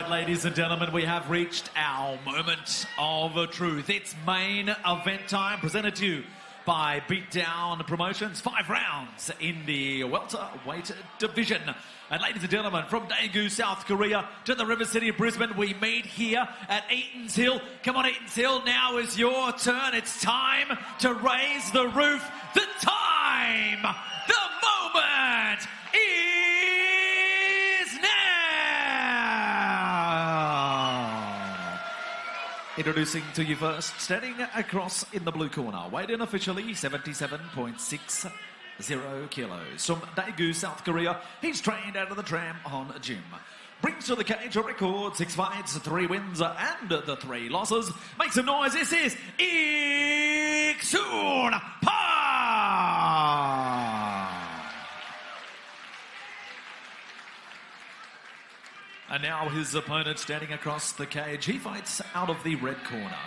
right, ladies and gentlemen, we have reached our moment of truth. It's main event time, presented to you by Beatdown Promotions. 5 rounds in the welterweight division. And ladies and gentlemen, from Daegu, South Korea to the River City of Brisbane, we meet here at Eatons Hill. Come on, Eatons Hill, now is your turn. It's time to raise the roof. The time, the moment is now. Introducing to you first, standing across in the blue corner, weighed in officially 77.60 kilos. From Daegu, South Korea, he's trained out of the Tram on Gym. Brings to the cage a record, 6 fights, 3 wins, and the 3 losses. Make some noise, this is Eatons Hill. And now his opponent standing across the cage. He fights out of the red corner.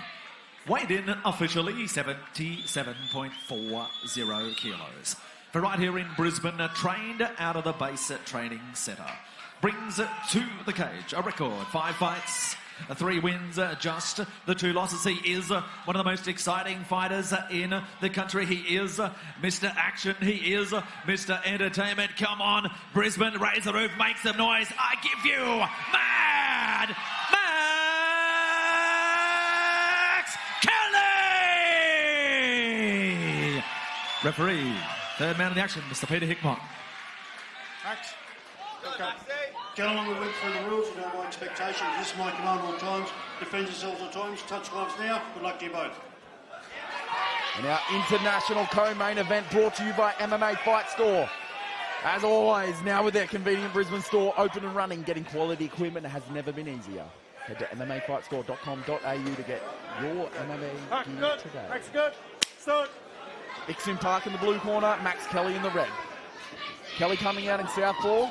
Weighed in officially 77.40 kilos. For right here in Brisbane, trained out of the base training centre. Brings it to the cage. A record, 5 fights, 3 wins, just the 2 losses. He is one of the most exciting fighters in the country. He is Mr. Action. He is Mr. Entertainment. Come on, Brisbane, raise the roof, make some noise. I give you Max Kelly! Referee, third man in the action, Mr. Peter Hickmott. Max. Okay. Gentlemen, we went through the rules. You know my expectations. This is my command all times. Defend yourselves at times. Touch gloves now. Good luck to you both. And our international co-main event brought to you by MMA Fight Store. As always, now with their convenient Brisbane store open and running, getting quality equipment has never been easier. Head to mmafightstore.com.au to get your MMA gear today. Max, good. Start. Eatons Park in the blue corner, Max Kelly in the red. Kelly coming out in southpaw.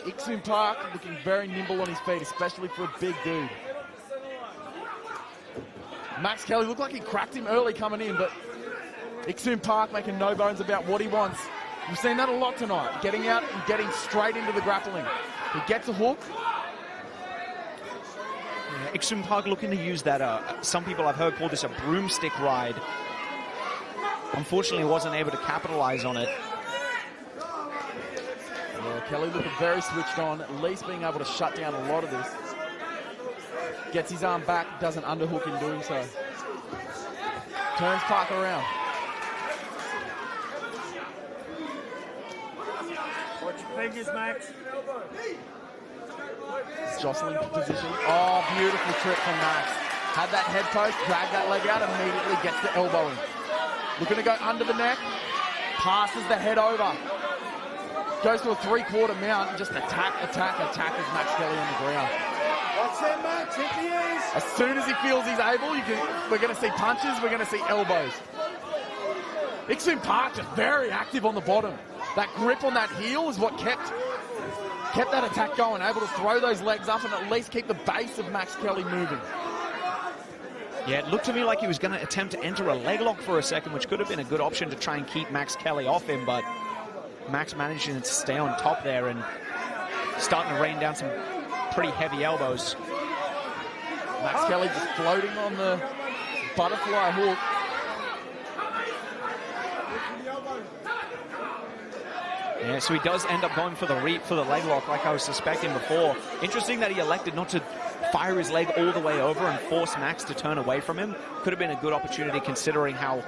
Eatons Park looking very nimble on his feet, especially for a big dude. Max Kelly looked like he cracked him early coming in, but Eatons Park making no bones about what he wants. We've seen that a lot tonight, getting out and getting straight into the grappling. He gets a hook. Yeah, Eatons Park looking to use that, some people I've heard call this a broomstick ride. Unfortunately, wasn't able to capitalize on it. Yeah, Kelly looking very switched on, at least being able to shut down a lot of this. Gets his arm back, doesn't underhook in doing so. Turns Park around. Watch your fingers, Max. Jostling position. Oh, beautiful trip from Max. Had that head post, dragged that leg out, immediately gets the elbowing. Looking to go under the neck, passes the head over. Goes to a 3/4 mount and just attack as Max Kelly on the ground. That's it, Max. Hit the ears. As soon as he feels he's able, we're going to see punches, we're going to see elbows. Eatons Park just very active on the bottom. That grip on that heel is what kept that attack going, able to throw those legs up and at least keep the base of Max Kelly moving. Yeah, it looked to me like he was going to attempt to enter a leg lock for a second, which could have been a good option to try and keep Max Kelly off him, but Max managing to stay on top there and starting to rain down some pretty heavy elbows. Max Kelly just floating on the butterfly hook. Yeah, so he does end up going for the leg lock like I was suspecting before. Interesting that he elected not to fire his leg all the way over and force Max to turn away from him. Could have been a good opportunity considering how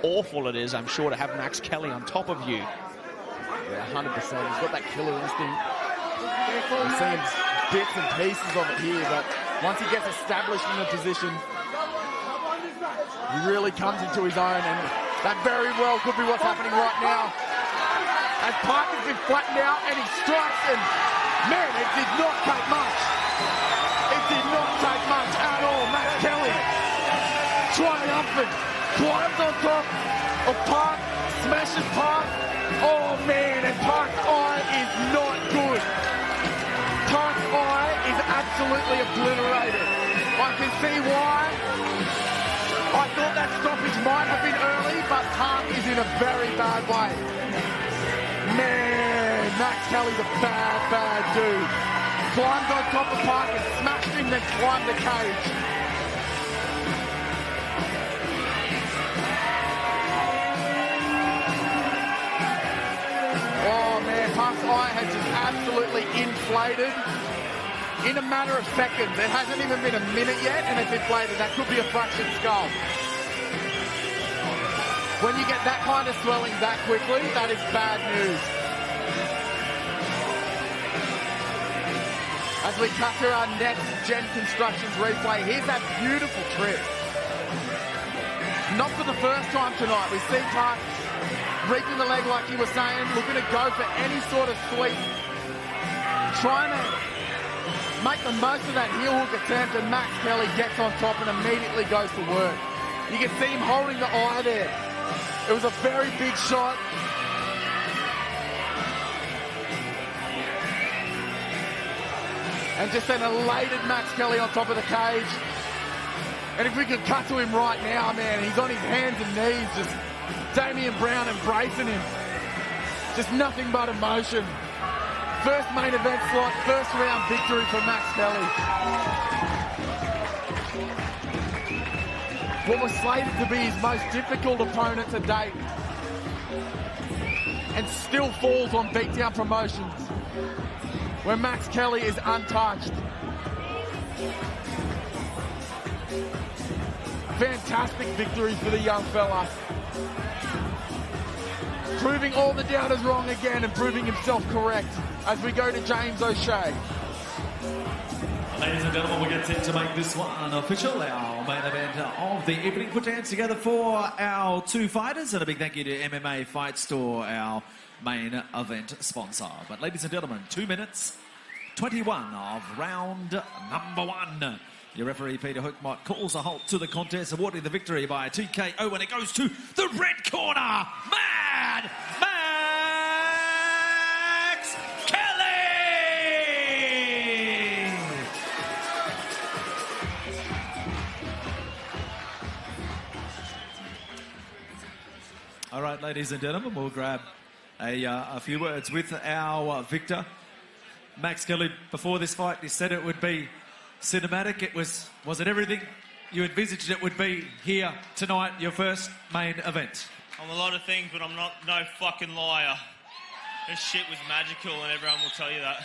awful it is, I'm sure, to have Max Kelly on top of you. Yeah, 100%. He's got that killer instinct. We're seeing bits and pieces of it here, but once he gets established in a position, he really comes into his own, and that very well could be what's happening right now. As Park has been flattened out and he strikes, and man, it did not take much. It did not take much at all. Max Kelly triumphant, climbs on top of Park, smashes Park. Oh man, and Park's eye is not good. Park's eye is absolutely obliterated. I can see why. I thought that stoppage might have been early, but Park is in a very bad way. Man, Max Kelly's a bad dude. climbed on top of Park and smashed him, then climbed the cage. Oh man, Park's eye had just absolutely inflated. In a matter of seconds, it hasn't even been a minute yet, and it's inflated. That could be a fractured skull. When you get that kind of swelling that quickly, that is bad news. As we cut to our next Gen Constructions replay, here's that beautiful trip. Not for the first time tonight. We see Park reaching the leg like he was saying, looking to go for any sort of sweep, trying to make the most of that heel hook attempt, and Max Kelly gets on top and immediately goes to work. You can see him holding the eye there. It was a very big shot. And just an elated Max Kelly on top of the cage. And if we could cut to him right now, man, he's on his hands and knees, just Damian Brown embracing him. Just nothing but emotion. First main event slot, first round victory for Max Kelly. What was slated to be his most difficult opponent to date. And still falls on Beatdown Promotions, where Max Kelly is untouched. Fantastic victory for the young fella. Proving all the doubters wrong again and proving himself correct as we go to James O'Shea. Ladies and gentlemen, we get set to make this one official, our main event of the evening. Put your hands together for our two fighters, and a big thank you to MMA Fight Store, our main event sponsor. But ladies and gentlemen, 2 minutes 21 of round number one. Your referee, Peter Hoekmott, calls a halt to the contest, awarding the victory by a TKO, and it goes to the red corner, Mad Max Kelly! All right, ladies and gentlemen, we'll grab a few words with our victor. Max Kelly, before this fight, you said it would be cinematic. Was it everything you envisaged it would be here tonight, your first main event? I'm a lot of things, but I'm not no fucking liar. This shit was magical, and everyone will tell you that.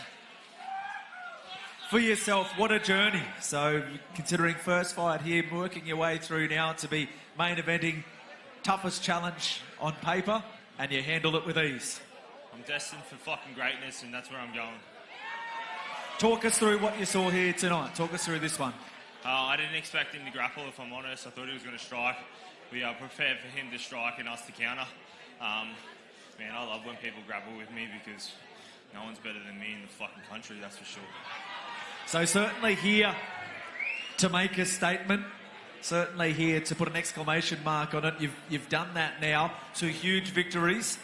For yourself, what a journey. So, considering first fight here, working your way through now to be main eventing, toughest challenge on paper, and you handle it with ease. I'm destined for fucking greatness, and that's where I'm going. Talk us through what you saw here tonight. Talk us through this one. I didn't expect him to grapple, if I'm honest. I thought he was going to strike. We are prepared for him to strike and us to counter. Man, I love when people grapple with me because no one's better than me in the fucking country, that's for sure. So certainly here to make a statement, certainly here to put an exclamation mark on it. You've done that now. 2 huge victories.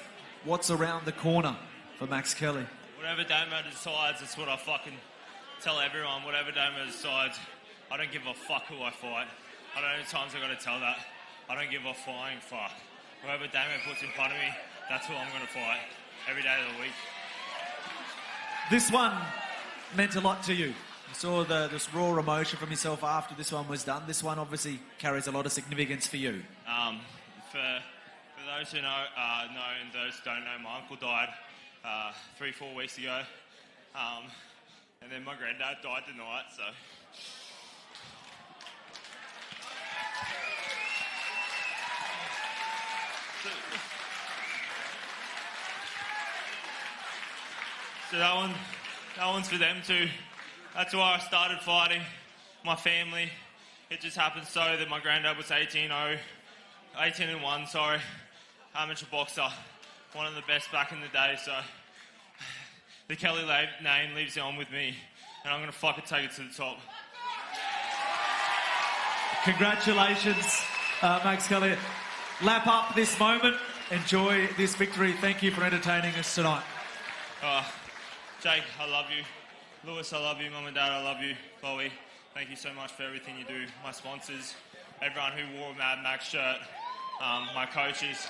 What's around the corner for Max Kelly? Whatever Damo decides, it's what I fucking tell everyone. Whatever Damo decides, I don't give a fuck who I fight. I don't know how many times I got to tell that. I don't give a flying fuck. Whoever Damo puts in front of me, that's who I'm going to fight every day of the week. This one meant a lot to you. You saw this raw emotion from yourself after this one was done. This one obviously carries a lot of significance for you. For those who know and those who don't know, my uncle died 3-4 weeks ago. And then my granddad died tonight, so... So that one's for them too. That's why I started fighting. My family. It just happened so that my granddad was 18-1, amateur boxer. One of the best back in the day, so the Kelly name lives on with me, and I'm going to fucking take it to the top. Congratulations, Max Kelly. Lap up this moment. Enjoy this victory. Thank you for entertaining us tonight. Jake, I love you. Lewis, I love you. Mum and Dad, I love you. Chloe, thank you so much for everything you do. My sponsors, everyone who wore a Mad Max shirt, my coaches,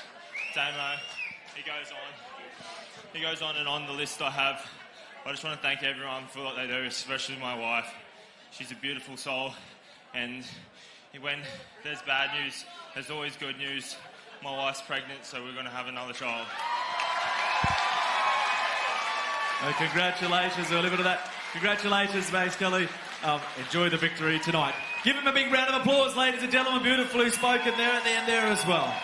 Damo, he goes on and on the list I have I just want to thank everyone for what they do, especially my wife. She's a beautiful soul, and when there's bad news, there's always good news. My wife's pregnant, so we're going to have another child. Congratulations, we'll leave it at that. Congratulations, Max Kelly. Enjoy the victory tonight. Give him a big round of applause, ladies and gentlemen. Beautifully spoken there at the end there as well.